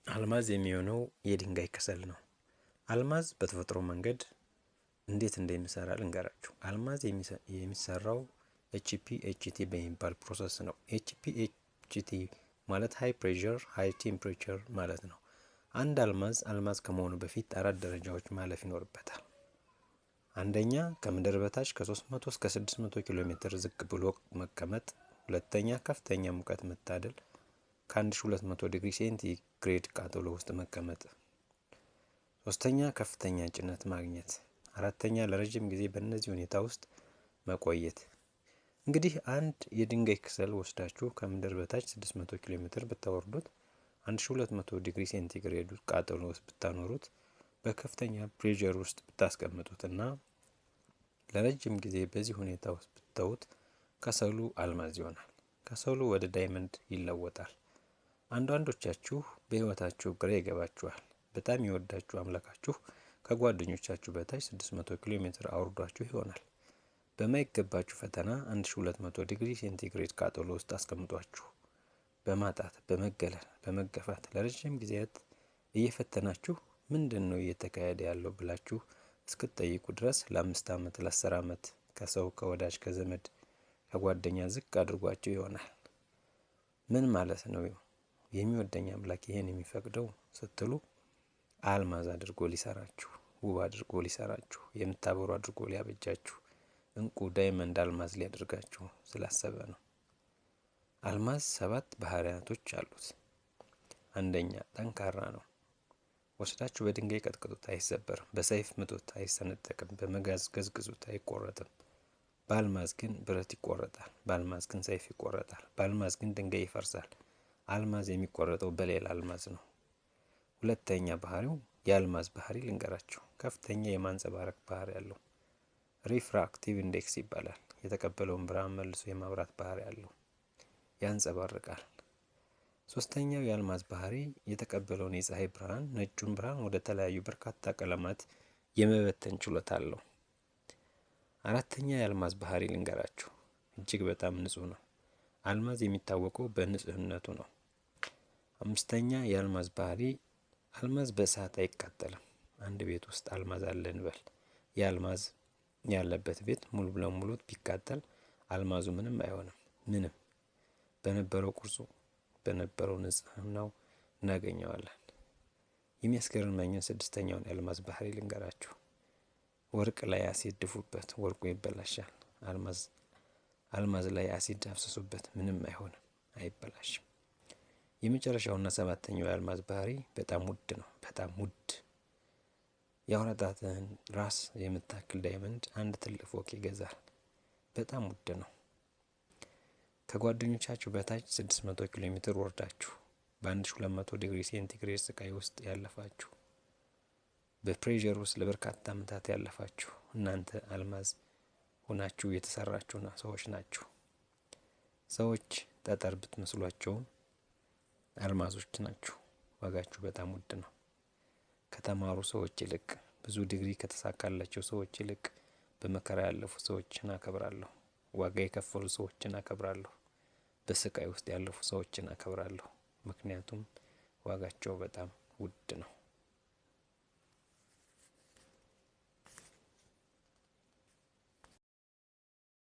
አልማዝ የሚሆነው የድንጋይ ከሰል ነው። አልማዝ በተፈጥሮ መንገድ እንዴት እንደሚሰራ ልንገራችሁ። አልማዝ የሚሰራው HPHT በሚባል ፕሮሰስ ነው። HPHT ማለት ሃይ ፕሬሸር ሃይ ቴምፕሬቸር ማለት ነው። አንድ አልማዝ ከመሆኑ በፊት 4 ደረጃዎች ማለፍ ይኖርበታል። አንደኛ ከምድር በታች ከ300 እስከ 600 ኪሎ ሜትር ዝቅ ብሎ መቀመጥ። ሁለተኛ ከፍተኛ ሙቀት መታደል ከ1200 ዲግሪ ሴንቲግሬድ ቃጠሎ ውስጥ መቀመጥ። ሶስተኛ ከፍተኛ ጭነት ማግኘት። አራተኛ ለረጅም ጊዜ በእነዚህ ሁኔታ ውስጥ መቆየት። እንግዲህ አንድ የድንጋይ ከሰል ወስዳችሁ ከምድር በታች 600 ኪሎ ሜትር ብታወርዱት 1200 ዲግሪ ሴንቲግሬድ ቃጠሎ ውስጥ ብታኖሩት በከፍተኛ ፕሬሸር ውስጥ ብታስቀምጡትና ለረጅም ጊዜ በዚህ ሁኔታ ውስጥ ብትተውት ከሰሉ አልማዝ ይሆናል። ከሰሉ ወደ ዳይመንድ ይለወጣል። አንዳንዶቻችሁ በህይወታችሁ ግራ ይገባችኋል። በጣም የወዳችሁ አምላካችሁ ከጓደኞቻችሁ በታች 600 ኪሎ ሜትር አውርዷችሁ ይሆናል። በማይገባችሁ ፈተና 1200 ዲግሪ ሴንቲግሬድ ቃጠሎ ውስጥ አስቀምጧችሁ በማጣት በመገለል በመገፋት ለረጅም ጊዜያት እየፈተናችሁ ምንድነው እየተካሄደ ያለው ብላችሁ እስክትጠይቁ ድረስ ለ5 ዓመት ለ10 ዓመት ከሰው ከወዳጅ ከዘመድ ከጓደኛ ዝቅ አድርጓችሁ ይሆናል። ምን ማለት ነው? የሚወደኝ አምላክ ይሄን የሚፈቅደው ስትሉ አልማዝ አድርጎ ሊሰራችሁ፣ ውብ አድርጎ ሊሰራችሁ፣ የምታበሩ አድርጎ ሊያበጃችሁ፣ እንቁ ዳይመንድ አልማዝ ሊያደርጋችሁ ስላሰበ ነው። አልማዝ 7 ባህሪያቶች አሉት። አንደኛ ጠንካራ ነው። ወስዳችሁ በድንጋይ ቀጥቅጡት አይሰበርም። በሰይፍ ምጡት አይሰነጠቅም። በመጋዝ ገዝግዙት አይቆረጥም። በአልማዝ ግን ብረት ይቆረጣል። በአልማዝ ግን ሰይፍ ይቆረጣል። በአልማዝ ግን ድንጋይ ይፈርሳል። አልማዝ የሚቆረጠው በሌላ አልማዝ ነው። ሁለተኛ ባህሪው የአልማዝ ባህሪ ልንገራችሁ። ከፍተኛ የማንጸባረቅ ባህሪ ያለው ሪፍራክቲቭ ኢንዴክስ ይባላል። የተቀበለውን ብርሃን መልሶ የማብራት ባህሪ ያለው ያንጸባርቃል። ሶስተኛው የአልማዝ ባህሪ የተቀበለውን የፀሐይ ብርሃን ነጩን ብርሃን ወደ ተለያዩ በርካታ ቀለማት የመበተን ችሎታ አለው። አራተኛ የአልማዝ ባህሪ ልንገራችሁ። እጅግ በጣም ንጹህ ነው። አልማዝ የሚታወቀው በንጽህነቱ ነው። አምስተኛ የአልማዝ ባህሪ አልማዝ በእሳት አይቃጠልም። አንድ ቤት ውስጥ አልማዝ አለ እንበል። የአልማዝ ያለበት ቤት ሙሉ ለሙሉ ቢቃጠል አልማዙ ምንም አይሆንም። ምንም በነበረው ቅርጹ በነበረው ንጽህናው እናገኘዋለን። የሚያስገርመኝ ስድስተኛውን የአልማዝ ባህሪ ልንገራችሁ። ወርቅ ላይ አሲድ ድፉበት፣ ወርቁ ይበላሻል። አልማዝ ላይ አሲድ አፍስሱበት፣ ምንም አይሆንም፣ አይበላሽም። የመጨረሻውና 7ኛው የአልማዝ ባህሪ በጣም ውድ ነው። በጣም ውድ የአውራ ጣትህን ራስ የምታክል ዳይመንድ አንድ ትልቅ ፎቅ ይገዛል። በጣም ውድ ነው። ከጓደኞቻችሁ በታች 600 ኪሎ ሜትር ወርዳችሁ በ1200 ዲግሪ ሴንቲግሬድ ስቃይ ውስጥ ያለፋችሁ በፕሬሸር ውስጥ ለበርካታ ዓመታት ያለፋችሁ እናንተ አልማዝ ሆናችሁ የተሰራችሁ ሰዎች ናችሁ። ሰዎች ጠጠር ብትመስሏቸውም አልማዞች ናችሁ። ዋጋችሁ በጣም ውድ ነው። ከተማሩ ሰዎች ይልቅ ብዙ ዲግሪ ከተሳካላቸው ሰዎች ይልቅ በመከራ ያለፉ ሰዎችን አከብራለሁ። ዋጋ የከፈሉ ሰዎችን አከብራለሁ። በስቃይ ውስጥ ያለፉ ሰዎችን አከብራለሁ። ምክንያቱም ዋጋቸው በጣም ውድ ነው።